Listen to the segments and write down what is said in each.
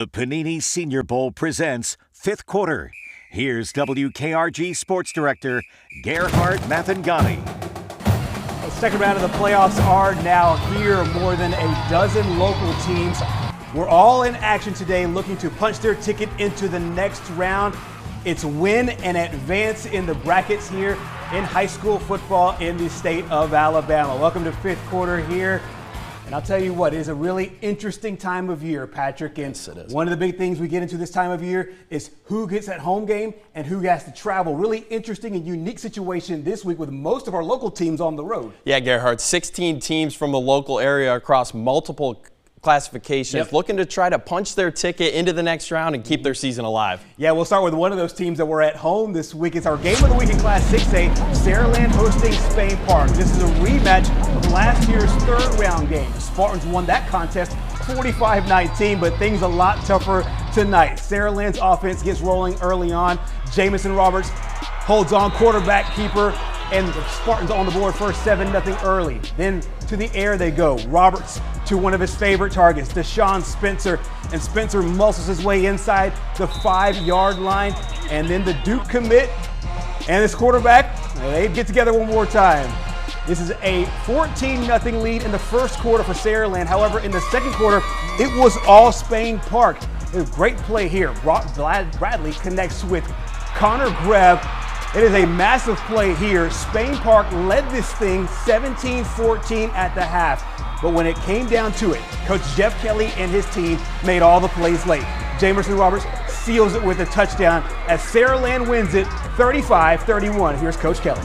The Panini Senior Bowl presents Fifth Quarter. Here's WKRG Sports Director Gerhard Mathangani. The second round of the playoffs are now here. More than a dozen local teams were all in action today looking to punch their ticket into the next round. It's win and advance in the brackets here in high school football in the state of Alabama. Welcome to Fifth Quarter here. And I'll tell you what, it is a really interesting time of year, Patrick. And yes, it is. One of the big things we get into this time of year is who gets that home game and who has to travel. Really interesting and unique situation this week with most of our local teams on the road. Yeah, Gerhard, 16 teams from the local area across multiple classifications looking to try to punch their ticket into the next round and keep their season alive. Yeah, we'll start with one of those teams that were at home this week. It's our game of the week in Class 6A, Saraland hosting Spain Park. This is a rematch of last year's third round game. The Spartans won that contest 45-19, but things a lot tougher tonight. Saraland's offense gets rolling early on. Jamison Roberts holds on, quarterback keeper, and the Spartans on the board first 7-0 early. Then to the air they go. Roberts to one of his favorite targets, Deshaun Spencer, and Spencer muscles his way inside the 5-yard line. And then the Duke commit and his quarterback, they get together one more time. This is a 14-0 lead in the first quarter for Saraland. However, in the second quarter, it was all Spain Park. A great play here. Bradley connects with Connor Greb. It is a massive play here. Spain Park led this thing 17-14 at the half. But when it came down to it, Coach Jeff Kelly and his team made all the plays late. Jamison Roberts seals it with a touchdown as Saraland wins it 35-31. Here's Coach Kelly.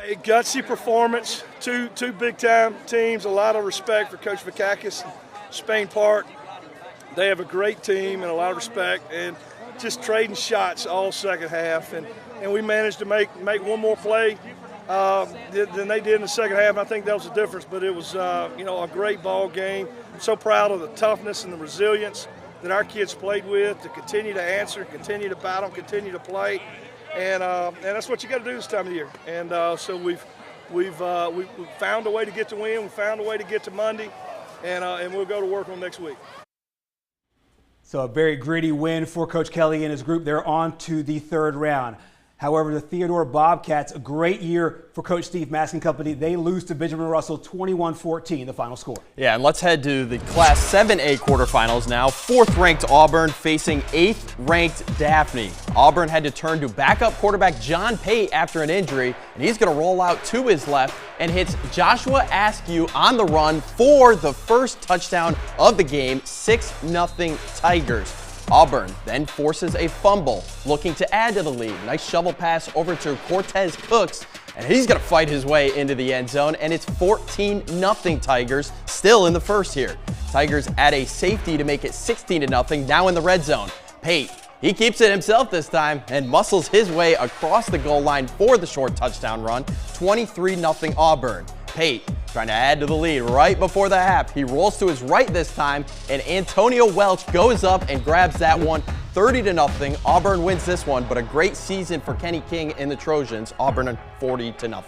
A gutsy performance, two big-time teams, a lot of respect for Coach Vakakis, Spain Park. They have a great team and a lot of respect, and just trading shots all second half. And we managed to make one more play than they did in the second half. I think that was the difference, but it was a great ball game. I'm so proud of the toughness and the resilience that our kids played with to continue to answer, continue to battle, continue to play, and that's what you got to do this time of year. And so we've found a way to get to win. We found a way to get to Monday, and we'll go to work on next week. So a very gritty win for Coach Kelly and his group. They're on to the third round. However, the Theodore Bobcats, a great year for Coach Steve Mask and company. They lose to Benjamin Russell 21-14, the final score. Yeah, and let's head to the Class 7A quarterfinals now. 4th-ranked Auburn facing 8th-ranked Daphne. Auburn had to turn to backup quarterback John Pate after an injury, and he's going to roll out to his left and hits Joshua Askew on the run for the first touchdown of the game, 6-0 Tigers. Auburn then forces a fumble, looking to add to the lead. Nice shovel pass over to Cortez Cooks, and he's going to fight his way into the end zone, and it's 14-0 Tigers, still in the first here. Tigers add a safety to make it 16-0, now in the red zone. Pate, he keeps it himself this time and muscles his way across the goal line for the short touchdown run, 23-0 Auburn. Pate trying to add to the lead right before the half. He rolls to his right this time, and Antonio Welch goes up and grabs that one, 30-0. Auburn wins this one, but a great season for Kenny King and the Trojans. Auburn 40-0.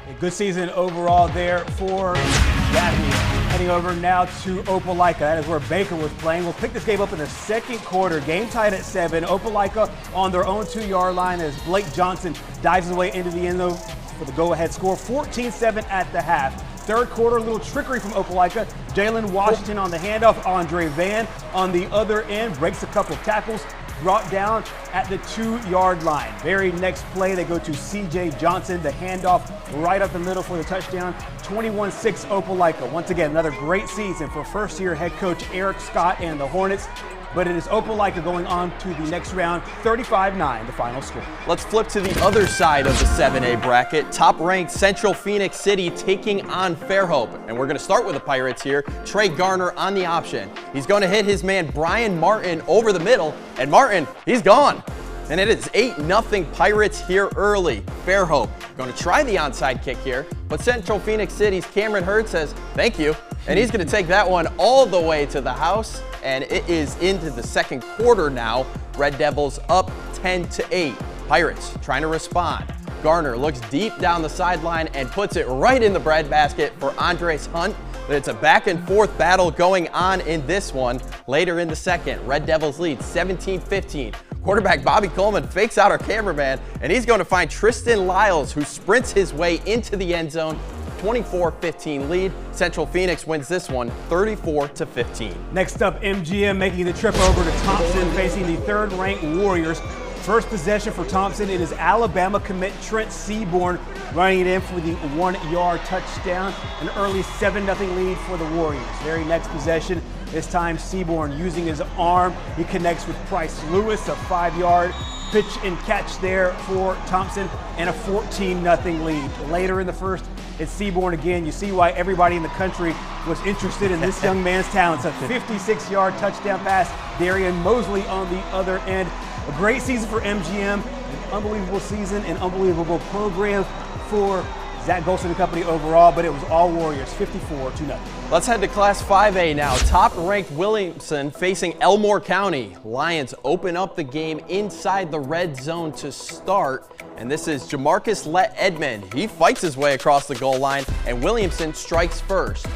A good season overall there for Daphne. Heading over now to Opelika. That is where Baker was playing. We'll pick this game up in the second quarter. Game tied at 7. Opelika on their own 2-yard line as Blake Johnson dives his way into the end zone for the go-ahead score, 14-7 at the half. Third quarter, a little trickery from Opelika. Jalen Washington on the handoff. Andre Van on the other end breaks a couple of tackles, brought down at the 2-yard line. Very next play, they go to C.J. Johnson, the handoff right up the middle for the touchdown. 21-6 Opelika. Once again, another great season for first-year head coach Eric Scott and the Hornets. But it is Opelika going on to the next round, 35-9, the final score. Let's flip to the other side of the 7A bracket. Top-ranked Central Phoenix City taking on Fairhope. And we're going to start with the Pirates here. Trey Garner on the option. He's going to hit his man Brian Martin over the middle. And Martin, he's gone. And it is 8-0 Pirates here early. Fairhope going to try the onside kick here, but Central Phoenix City's Cameron Hurd says thank you, and he's going to take that one all the way to the house, and it is into the second quarter now. Red Devils up 10-8. Pirates trying to respond. Garner looks deep down the sideline and puts it right in the breadbasket for Andres Hunt. It's a back and forth battle going on in this one. Later in the second, Red Devils lead 17-15. Quarterback Bobby Coleman fakes out our cameraman, and he's going to find Tristan Lyles, who sprints his way into the end zone. 24-15 lead. Central Phoenix wins this one 34-15. Next up, MGM making the trip over to Thompson, facing the third-ranked Warriors. First possession for Thompson, it is Alabama commit Trent Seaborn running it in for the 1-yard touchdown. An early 7-0 lead for the Warriors. Very next possession, this time Seaborn using his arm. He connects with Price Lewis, a 5-yard pitch and catch there for Thompson, and a 14-0 lead. Later in the first, it's Seaborn again. You see why everybody in the country was interested in this young man's talents. A 56-yard touchdown pass. Darian Mosley on the other end. A great season for MGM, an unbelievable season, an unbelievable program for Zach Golson and company overall, but it was all Warriors, 54-0. Let's head to Class 5A now. Top-ranked Williamson facing Elmore County. Lions open up the game inside the red zone to start, and this is Jamarcus Edmond. He fights his way across the goal line, and Williamson strikes first.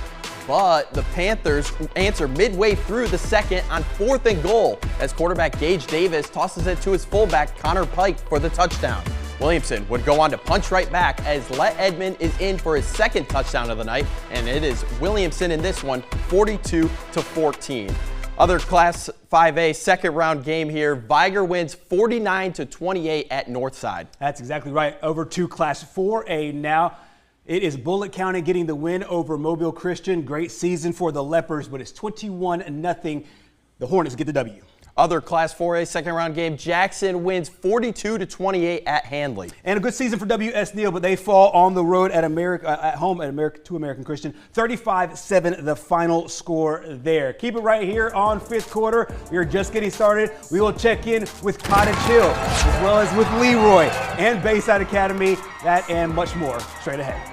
But the Panthers answer midway through the second on 4th and goal as quarterback Gage Davis tosses it to his fullback Connor Pike for the touchdown. Williamson would go on to punch right back as Edmond is in for his second touchdown of the night, and it is Williamson in this one, 42-14. Other Class 5A second round game here. Viger wins 49-28 at Northside. That's exactly right. Over to Class 4A now. It is Bullitt County getting the win over Mobile Christian. Great season for the Lepers, but it's 21-0. The Hornets get the W. Other Class 4A second round game, Jackson wins 42-28 at Handley. And a good season for W.S. Neal, but they fall on the road at home at American Christian. 35-7 the final score there. Keep it right here on Fifth Quarter. We are just getting started. We will check in with Cottage Hill as well as with Leroy and Bayside Academy. That and much more straight ahead.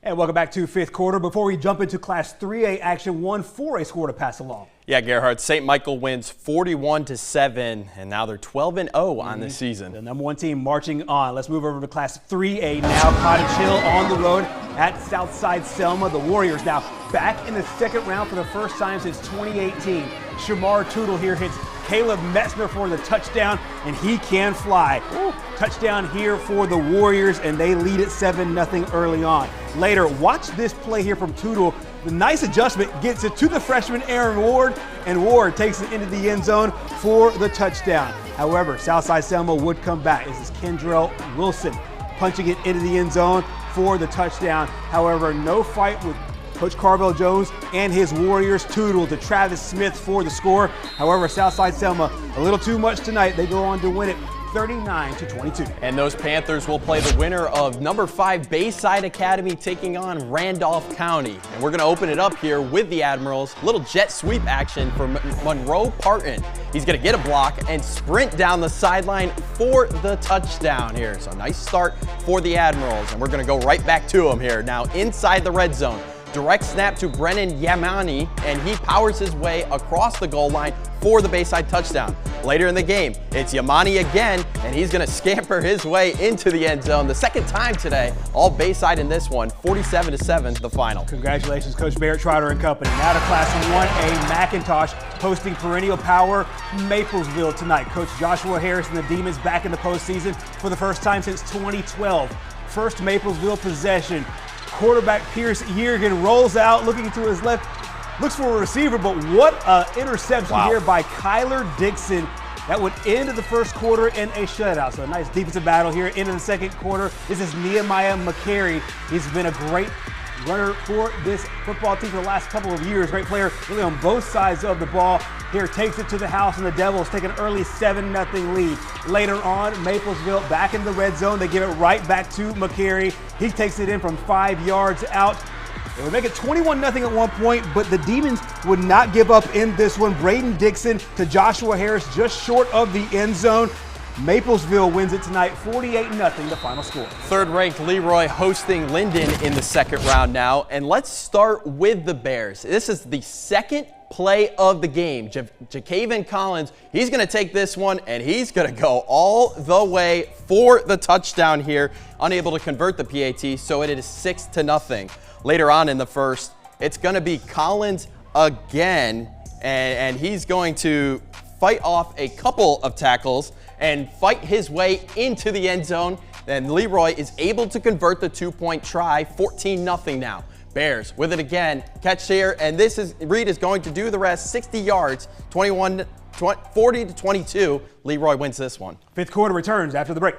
And welcome back to fifth quarter. Before we jump into Class 3A action, one 4A score to pass along. Yeah, Gerhard, St. Michael wins 41-7, and now they're 12-0 on the season. The number one team marching on. Let's move over to Class 3A now. Cottage Hill on the road at Southside Selma. The Warriors now back in the second round for the first time since 2018. Shamar Tootle here hits Caleb Metzner for the touchdown, and he can fly. Touchdown here for the Warriors, and they lead it 7-0 early on. Later, watch this play here from Tootle. The nice adjustment gets it to the freshman Aaron Ward, and Ward takes it into the end zone for the touchdown. However, Southside Selma would come back. This is Kendrell Wilson punching it into the end zone for the touchdown. However, no fight with Coach Carvel Jones and his Warriors. Tootle to Travis Smith for the score. However, Southside Selma, a little too much tonight. They go on to win it 39-22. And those Panthers will play the winner of number 5 Bayside Academy taking on Randolph County. And we're going to open it up here with the Admirals. Little jet sweep action for Monroe Parton. He's going to get a block and sprint down the sideline for the touchdown here. So nice start for the Admirals. And we're going to go right back to him here. Now inside the red zone. Direct snap to Brennan Yamani, and he powers his way across the goal line for the Bayside touchdown. Later in the game, it's Yamani again, and he's going to scamper his way into the end zone. The second time today, all Bayside in this one, 47-7 the final. Congratulations, Coach Barrett Trotter and company. Now to Class 1A, McIntosh hosting perennial power Maplesville tonight. Coach Joshua Harris and the Demons back in the postseason for the first time since 2012. First Maplesville possession. Quarterback Pierce Yeargan rolls out, looking to his left, looks for a receiver, but what an interception here by Kyler Dixon. That would end the first quarter in a shutout. So a nice defensive battle here into the second quarter. This is Nehemiah McCary. He's been a great runner for this football team for the last couple of years. Great player really on both sides of the ball. Here takes it to the house, and the Devils take an early 7-0 lead. Later on, Maplesville back in the red zone. They give it right back to McCary. He takes it in from 5 yards out. They would make it 21-0 at one point, but the Demons would not give up in this one. Braden Dixon to Joshua Harris just short of the end zone. Maplesville wins it tonight, 48-0 the final score. Third-ranked Leroy hosting Linden in the second round now. And let's start with the Bears. This is the second play of the game. Jacaven Collins, he's going to take this one, and he's going to go all the way for the touchdown here. Unable to convert the PAT, so it is 6-0. Later on in the first, it's going to be Collins again, and he's going to fight off a couple of tackles and fight his way into the end zone. Then Leroy is able to convert the 2-point try, 14-0 now. Bears with it again, catch here, and Reed is going to do the rest, 60 yards, 40-22. Leroy wins this one. Fifth quarter returns after the break.